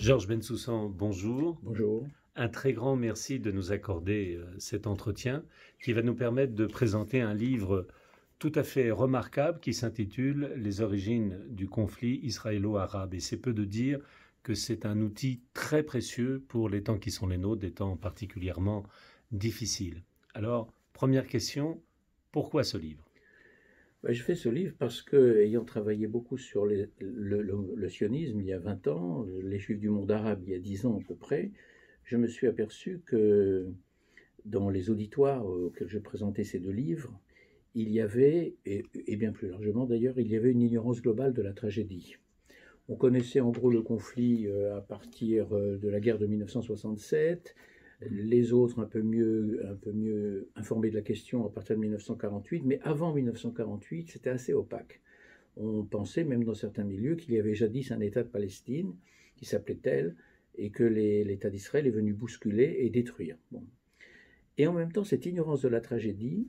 Georges Bensoussan, bonjour. Bonjour. Un très grand merci de nous accorder cet entretien qui va nous permettre de présenter un livre tout à fait remarquable qui s'intitule Les origines du conflit israélo-arabe. Et c'est peu de dire que c'est un outil très précieux pour les temps qui sont les nôtres, des temps particulièrement difficiles. Alors, première question, pourquoi ce livre? Je fais ce livre parce que, ayant travaillé beaucoup sur le sionisme il y a 20 ans, les Juifs du monde arabe il y a 10 ans à peu près, je me suis aperçu que dans les auditoires auxquels je présentais ces deux livres, il y avait, et bien plus largement d'ailleurs, il y avait une ignorance globale de la tragédie. On connaissait en gros le conflit à partir de la guerre de 1967, les autres un peu mieux informés de la question à partir de 1948, mais avant 1948, c'était assez opaque. On pensait, même dans certains milieux, qu'il y avait jadis un État de Palestine qui s'appelait tel, et que l'État d'Israël est venu bousculer et détruire. Bon. Et en même temps, cette ignorance de la tragédie,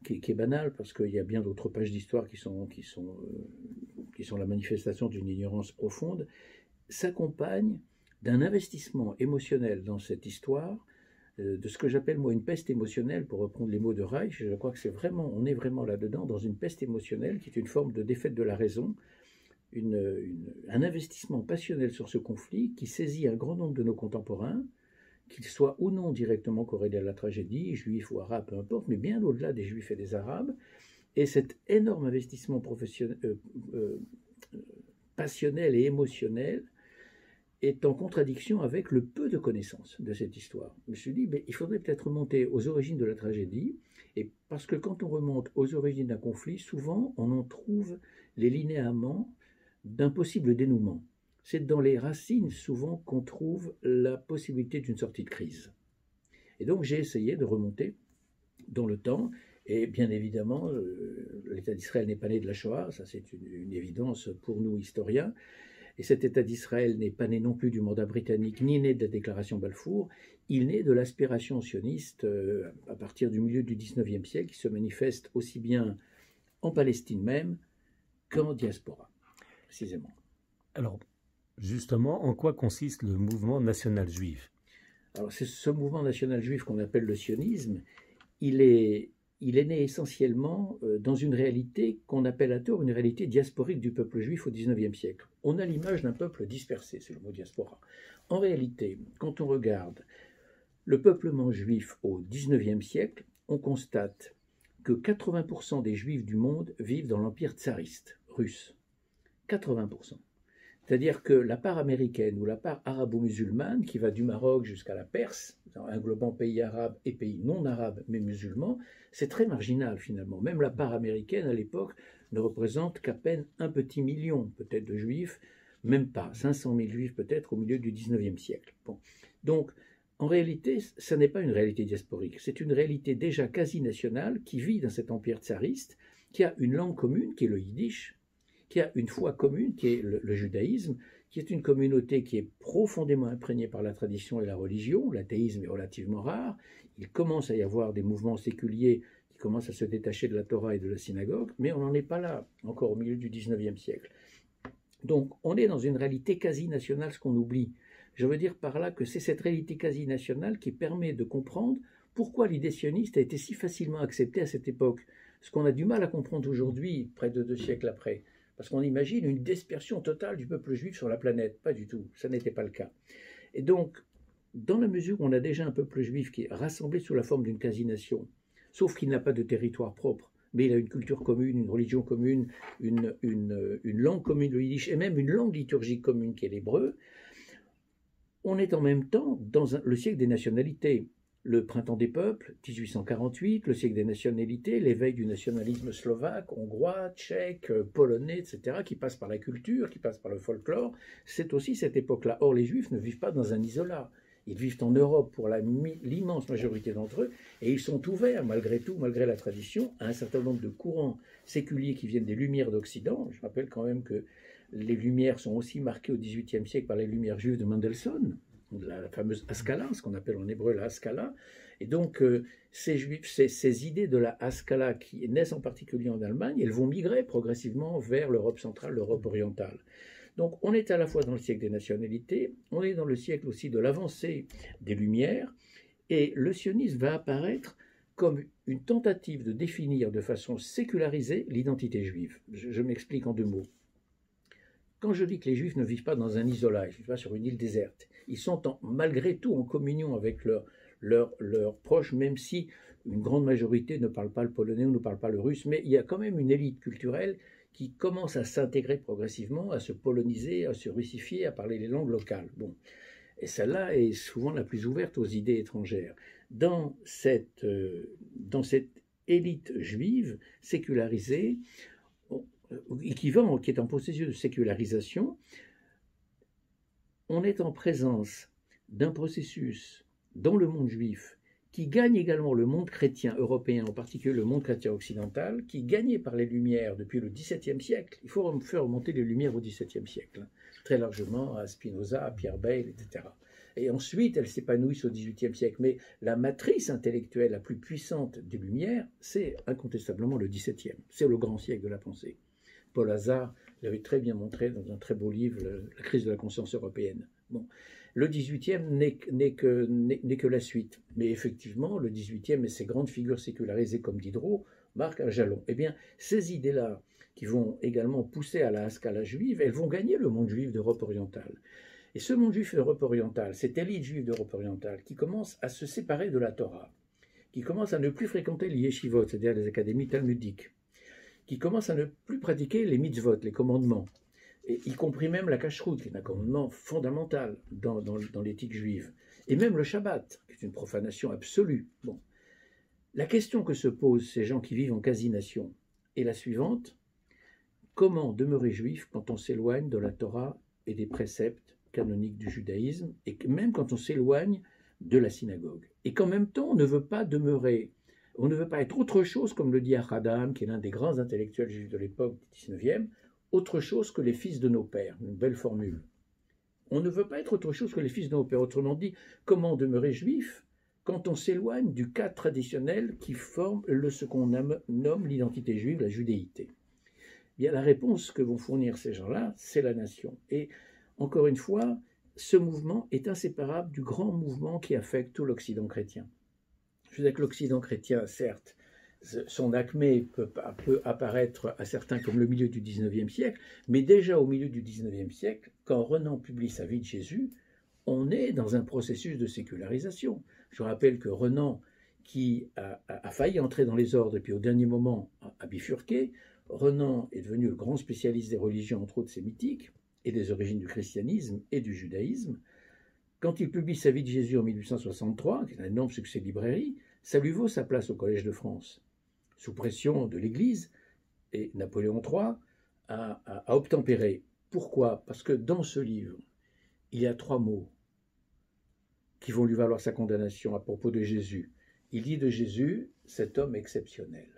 qui est banale, parce qu'il y a bien d'autres pages d'histoire qui sont la manifestation d'une ignorance profonde, s'accompagne d'un investissement émotionnel dans cette histoire, de ce que j'appelle moi une peste émotionnelle, pour reprendre les mots de Reich. Je crois que on est vraiment là-dedans, dans une peste émotionnelle qui est une forme de défaite de la raison, un investissement passionnel sur ce conflit qui saisit un grand nombre de nos contemporains, qu'ils soient ou non directement corrélés à la tragédie, juifs ou arabes, peu importe, mais bien au-delà des juifs et des arabes. Et cet énorme investissement passionnel et émotionnel est en contradiction avec le peu de connaissances de cette histoire. Je me suis dit, il faudrait peut-être remonter aux origines de la tragédie, et parce que quand on remonte aux origines d'un conflit, souvent on en trouve les linéaments d'un possible dénouement. C'est dans les racines souvent qu'on trouve la possibilité d'une sortie de crise. Et donc j'ai essayé de remonter dans le temps, et bien évidemment, l'État d'Israël n'est pas né de la Shoah, ça c'est une évidence pour nous historiens, et cet État d'Israël n'est pas né non plus du mandat britannique, ni né de la déclaration Balfour, il naît de l'aspiration sioniste à partir du milieu du XIXe siècle, qui se manifeste aussi bien en Palestine même qu'en diaspora, précisément. Alors, justement, en quoi consiste le mouvement national juif? Alors, c'est ce mouvement national juif qu'on appelle le sionisme. Il est né essentiellement dans une réalité qu'on appelle à tort une réalité diasporique du peuple juif au XIXe siècle. On a l'image d'un peuple dispersé, c'est le mot diaspora. En réalité, quand on regarde le peuplement juif au XIXe siècle, on constate que 80% des juifs du monde vivent dans l'empire tsariste russe. 80%. C'est-à-dire que la part américaine ou la part arabo-musulmane, qui va du Maroc jusqu'à la Perse, englobant pays arabes et pays non arabes mais musulmans, c'est très marginal finalement. Même la part américaine à l'époque ne représente qu'à peine un petit million peut-être de juifs, même pas, 500 000 juifs peut-être au milieu du XIXe siècle. Bon. Donc en réalité, ça n'est pas une réalité diasporique, c'est une réalité déjà quasi nationale qui vit dans cet empire tsariste, qui a une langue commune qui est le yiddish, qui a une foi commune, qui est le judaïsme, qui est une communauté qui est profondément imprégnée par la tradition et la religion. L'athéisme est relativement rare. Il commence à y avoir des mouvements séculiers qui commencent à se détacher de la Torah et de la synagogue, mais on n'en est pas là, encore au milieu du XIXe siècle. Donc on est dans une réalité quasi nationale, ce qu'on oublie. Je veux dire par là que c'est cette réalité quasi nationale qui permet de comprendre pourquoi l'idée sioniste a été si facilement acceptée à cette époque. Ce qu'on a du mal à comprendre aujourd'hui, près de 2 siècles après. Parce qu'on imagine une dispersion totale du peuple juif sur la planète. Pas du tout, ça n'était pas le cas. Et donc, dans la mesure où on a déjà un peuple juif qui est rassemblé sous la forme d'une quasi-nation, sauf qu'il n'a pas de territoire propre, mais il a une culture commune, une religion commune, une langue commune, le yiddish, et même une langue liturgique commune qui est l'hébreu, on est en même temps dans le siècle des nationalités. Le printemps des peuples, 1848, le siècle des nationalités, l'éveil du nationalisme slovaque, hongrois, tchèque, polonais, etc., qui passe par la culture, qui passe par le folklore, c'est aussi cette époque-là. Or, les Juifs ne vivent pas dans un isolat. Ils vivent en Europe pour l'immense majorité d'entre eux, et ils sont ouverts, malgré tout, malgré la tradition, à un certain nombre de courants séculiers qui viennent des Lumières d'Occident. Je rappelle quand même que les Lumières sont aussi marquées au XVIIIe siècle par les Lumières juives de Mendelssohn, la fameuse Haskalah, ce qu'on appelle en hébreu la Haskalah. Et donc, ces idées de la Haskalah qui naissent en particulier en Allemagne, elles vont migrer progressivement vers l'Europe centrale, l'Europe orientale. Donc on est à la fois dans le siècle des nationalités, on est dans le siècle aussi de l'avancée des Lumières, et le sionisme va apparaître comme une tentative de définir de façon sécularisée l'identité juive. Je m'explique en deux mots. Quand je dis que les Juifs ne vivent pas dans un isolat, ils ne vivent pas sur une île déserte, ils sont malgré tout en communion avec leurs proches, même si une grande majorité ne parle pas le polonais ou ne parle pas le russe, mais il y a quand même une élite culturelle qui commence à s'intégrer progressivement, à se poloniser, à se russifier, à parler les langues locales. Bon. Et celle-là est souvent la plus ouverte aux idées étrangères. Dans cette élite juive sécularisée, qui est en processus de sécularisation, on est en présence d'un processus dans le monde juif qui gagne également le monde chrétien européen, en particulier le monde chrétien occidental, qui est gagné par les Lumières depuis le XVIIe siècle. Il faut faire remonter les Lumières au XVIIe siècle, très largement à Spinoza, à Pierre Bayle, etc. Et ensuite, elles s'épanouissent au XVIIIe siècle. Mais la matrice intellectuelle la plus puissante des Lumières, c'est incontestablement le XVIIe. C'est le grand siècle de la pensée. Paul Hazard l'avait très bien montré dans un très beau livre, La crise de la conscience européenne. Bon. Le XVIIIe n'est que la suite. Mais effectivement, le XVIIIe et ses grandes figures sécularisées comme Diderot marquent un jalon. Eh bien, ces idées-là, qui vont également pousser à la scala juive, elles vont gagner le monde juif d'Europe orientale. Et ce monde juif d'Europe orientale, cette élite juive d'Europe orientale, qui commence à se séparer de la Torah, qui commence à ne plus fréquenter les yeshivot, c'est-à-dire les académies talmudiques, qui commence à ne plus pratiquer les mitzvot, les commandements, et y compris même la kashrut, qui est un commandement fondamental dans l'éthique juive, et même le Shabbat, qui est une profanation absolue. Bon. La question que se posent ces gens qui vivent en quasi-nation est la suivante: comment demeurer juif quand on s'éloigne de la Torah et des préceptes canoniques du judaïsme, et même quand on s'éloigne de la synagogue, et qu'en même temps on ne veut pas demeurer, on ne veut pas être autre chose, comme le dit Ahadam, qui est l'un des grands intellectuels juifs de l'époque du XIXe, autre chose que les fils de nos pères, une belle formule. On ne veut pas être autre chose que les fils de nos pères. Autrement dit, comment demeurer juif quand on s'éloigne du cadre traditionnel qui forme ce qu'on nomme l'identité juive, la judéité? Bien, la réponse que vont fournir ces gens-là, c'est la nation. Et encore une fois, ce mouvement est inséparable du grand mouvement qui affecte tout l'Occident chrétien. Je veux dire que l'Occident chrétien, certes, son acmé peut apparaître à certains comme le milieu du XIXe siècle, mais déjà au milieu du XIXe siècle, quand Renan publie sa vie de Jésus, on est dans un processus de sécularisation. Je rappelle que Renan, qui a failli entrer dans les ordres et puis au dernier moment a bifurqué, Renan est devenu le grand spécialiste des religions, entre autres sémitiques, et des origines du christianisme et du judaïsme. Quand il publie sa vie de Jésus en 1863, qui est un énorme succès de librairie, ça lui vaut sa place au Collège de France, sous pression de l'Église, et Napoléon III a obtempéré. Pourquoi? Parce que dans ce livre, il y a 3 mots qui vont lui valoir sa condamnation à propos de Jésus. Il dit de Jésus, cet homme exceptionnel.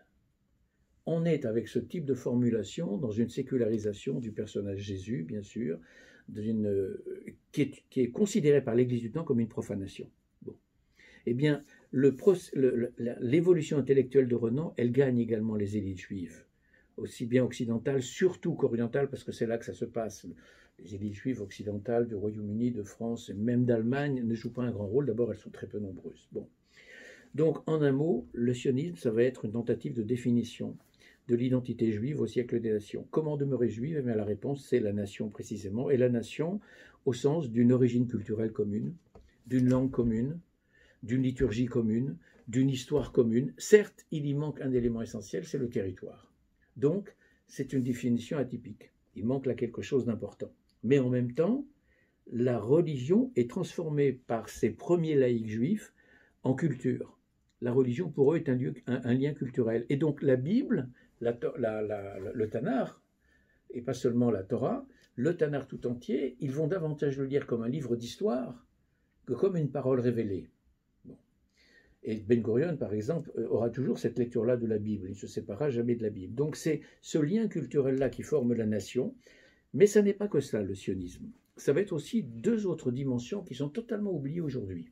On est avec ce type de formulation dans une sécularisation du personnage Jésus, bien sûr, qui est considéré par l'Église du temps comme une profanation. Bon. Eh bien, l'évolution intellectuelle de Renan, elle gagne également les élites juives, aussi bien occidentales, surtout qu'orientales, parce que c'est là que ça se passe. Les élites juives occidentales du Royaume-Uni, de France et même d'Allemagne ne jouent pas un grand rôle. D'abord, elles sont très peu nombreuses. Bon. Donc, en un mot, le sionisme, ça va être une tentative de définition de l'identité juive au siècle des nations. Comment demeurer juive? Eh bien, la réponse, c'est la nation précisément, et la nation au sens d'une origine culturelle commune, d'une langue commune, d'une liturgie commune, d'une histoire commune. Certes, il y manque un élément essentiel, c'est le territoire. Donc, c'est une définition atypique. Il manque là quelque chose d'important. Mais en même temps, la religion est transformée par ces premiers laïcs juifs en culture. La religion, pour eux, est un lien culturel. Et donc, la Bible, le Tanakh, et pas seulement la Torah, le Tanakh tout entier, ils vont davantage le lire comme un livre d'histoire que comme une parole révélée. Bon. Et Ben Gurion, par exemple, aura toujours cette lecture-là de la Bible. Il ne se séparera jamais de la Bible. Donc c'est ce lien culturel-là qui forme la nation. Mais ça n'est pas que ça, le sionisme. Ça va être aussi 2 autres dimensions qui sont totalement oubliées aujourd'hui.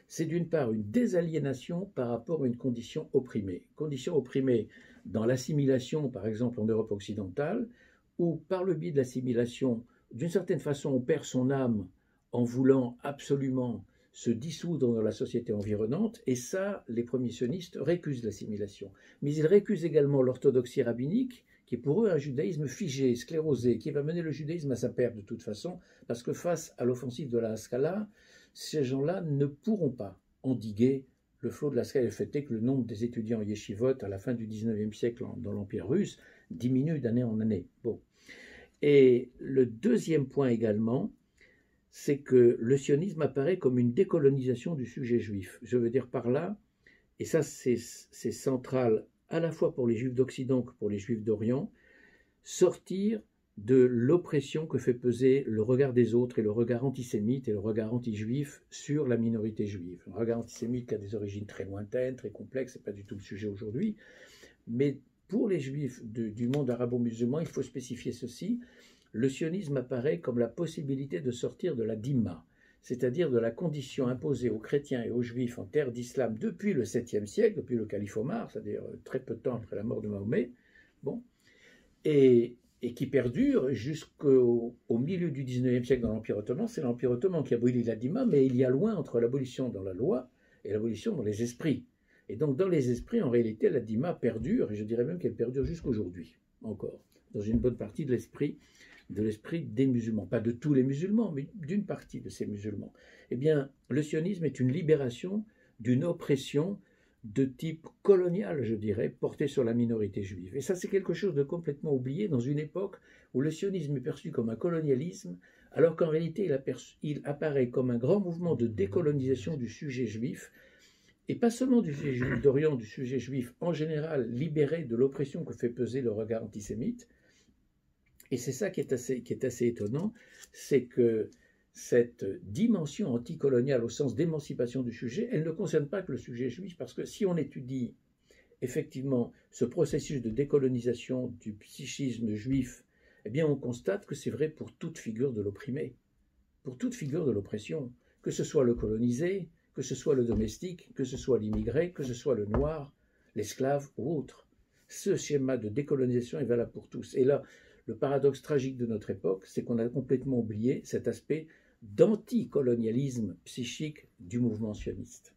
C'est d'une part une désaliénation par rapport à une condition opprimée. Condition opprimée dans l'assimilation, par exemple en Europe occidentale, où par le biais de l'assimilation, d'une certaine façon, on perd son âme en voulant absolument se dissoudre dans la société environnante, et ça, les premiers sionistes récusent l'assimilation. Mais ils récusent également l'orthodoxie rabbinique, qui est pour eux un judaïsme figé, sclérosé, qui va mener le judaïsme à sa perte de toute façon, parce que face à l'offensive de la Haskalah, ces gens-là ne pourront pas endiguer le flot de la Haskalah. Le fait est que le nombre des étudiants yeshivot à la fin du XIXe siècle dans l'Empire russe diminue d'année en année. Bon. Et le deuxième point également, c'est que le sionisme apparaît comme une décolonisation du sujet juif. Je veux dire par là, et ça c'est central à la fois pour les juifs d'Occident que pour les juifs d'Orient, sortir de l'oppression que fait peser le regard des autres et le regard antisémite et le regard anti-juif sur la minorité juive. Un regard antisémite qui a des origines très lointaines, très complexes, ce n'est pas du tout le sujet aujourd'hui, mais pour les juifs du monde arabo-musulman, il faut spécifier ceci: le sionisme apparaît comme la possibilité de sortir de la dhimma, c'est-à-dire de la condition imposée aux chrétiens et aux juifs en terre d'islam depuis le 7e siècle, depuis le calife Omar, c'est-à-dire très peu de temps après la mort de Mahomet, bon, et qui perdure jusqu'au milieu du 19e siècle dans l'Empire ottoman. C'est l'Empire ottoman qui abolit la dhimma, mais il y a loin entre l'abolition dans la loi et l'abolition dans les esprits. Et donc dans les esprits, en réalité, la dhimma perdure, et je dirais même qu'elle perdure jusqu'aujourd'hui, encore, dans une bonne partie de l'esprit des musulmans. Pas de tous les musulmans, mais d'une partie de ces musulmans. Eh bien, le sionisme est une libération d'une oppression de type colonial, je dirais, portée sur la minorité juive. Et ça, c'est quelque chose de complètement oublié dans une époque où le sionisme est perçu comme un colonialisme, alors qu'en réalité, il apparaît comme un grand mouvement de décolonisation du sujet juif, et pas seulement du sujet juif d'Orient, du sujet juif en général, libéré de l'oppression que fait peser le regard antisémite. Et c'est ça qui est assez étonnant, c'est que cette dimension anticoloniale au sens d'émancipation du sujet, elle ne concerne pas que le sujet juif, parce que si on étudie effectivement ce processus de décolonisation du psychisme juif, eh bien on constate que c'est vrai pour toute figure de l'opprimé, pour toute figure de l'oppression, que ce soit le colonisé, que ce soit le domestique, que ce soit l'immigré, que ce soit le noir, l'esclave ou autre. Ce schéma de décolonisation est valable pour tous. Et là, le paradoxe tragique de notre époque, c'est qu'on a complètement oublié cet aspect d'anticolonialisme psychique du mouvement sioniste.